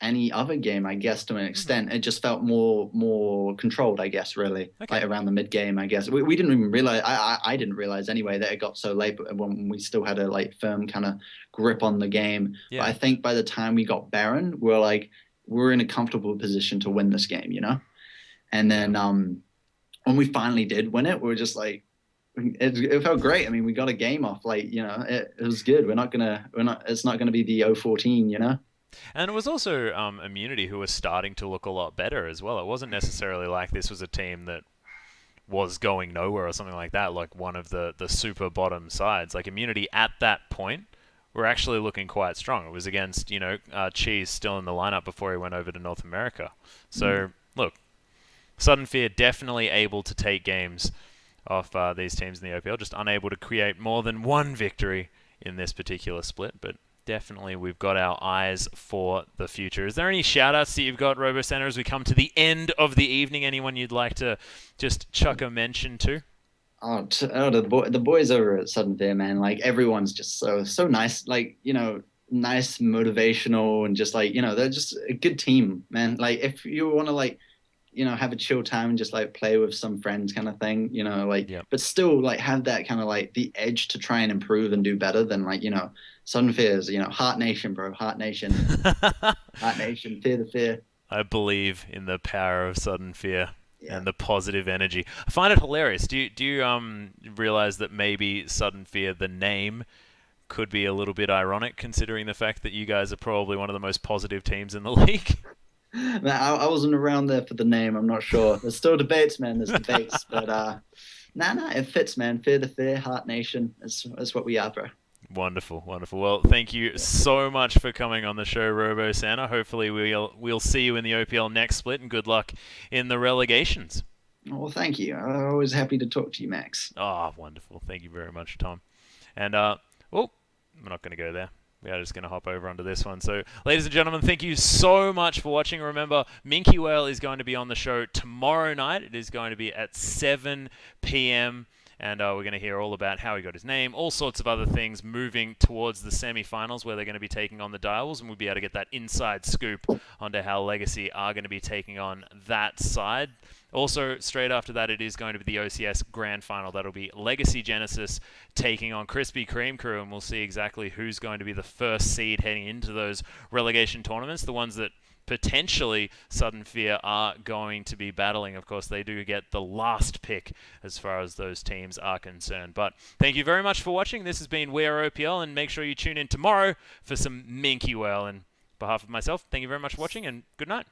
any other game, I guess, to an extent. It just felt more controlled, I guess, really. Okay. Like around the mid game, I guess. We didn't even realize, I didn't realize anyway that it got so late, but when we still had a firm kind of grip on the game. Yeah. But I think by the time we got Baron, we're in a comfortable position to win this game, And then when we finally did win it, we were just like, it felt great. I mean, we got a game off. It was good. It's not gonna be the 0-14, And it was also Immunity who was starting to look a lot better as well. It wasn't necessarily like this was a team that was going nowhere or something like that, like one of the super bottom sides. Like Immunity at that point were actually looking quite strong. It was against, Cheese still in the lineup before he went over to North America. So, look, Sudden Fear definitely able to take games off these teams in the OPL, just unable to create more than one victory in this particular split, but definitely we've got our eyes for the future. Is there any shout-outs that you've got, Robo Center, as we come to the end of the evening? Anyone you'd like to just chuck a mention to? The boys over at Sudden Fear, man, like everyone's just so nice, nice, motivational, and just they're just a good team, man. Like if you want to have a chill time and just play with some friends kind of thing, but still have that kind of the edge to try and improve and do better than Sudden Fears, Heart Nation, bro, Heart Nation, Heart Nation, fear the fear. I believe in the power of Sudden Fear and the positive energy. I find it hilarious. Do you realize that maybe Sudden Fear, the name, could be a little bit ironic considering the fact that you guys are probably one of the most positive teams in the league? Man, I wasn't around there for the name. I'm not sure. There's still debates, man. There's debates, but it fits, man. Fear the fear, Heart Nation. That's what we are, bro. Wonderful, wonderful. Well, thank you so much for coming on the show, Robo Santa. Hopefully, we'll see you in the OPL next split, and good luck in the relegations. Well, thank you. I'm always happy to talk to you, Max. Oh, wonderful. Thank you very much, Tom. And we're not going to go there. We are just going to hop over onto this one. So, ladies and gentlemen, thank you so much for watching. Remember, Minky Whale is going to be on the show tomorrow night. It is going to be at 7 p.m. and we're going to hear all about how he got his name, all sorts of other things moving towards the semi-finals where they're going to be taking on the Direwolves, and we'll be able to get that inside scoop onto how Legacy are going to be taking on that side. Also, straight after that, it is going to be the OCS Grand Final. That'll be Legacy Genesis taking on Krispy Kreme Crew, and we'll see exactly who's going to be the first seed heading into those relegation tournaments, the ones that potentially Sudden Fear are going to be battling. Of course, they do get the last pick as far as those teams are concerned. But thank you very much for watching. This has been We Are OPL, and make sure you tune in tomorrow for some Minky Well. And on behalf of myself, thank you very much for watching, and good night.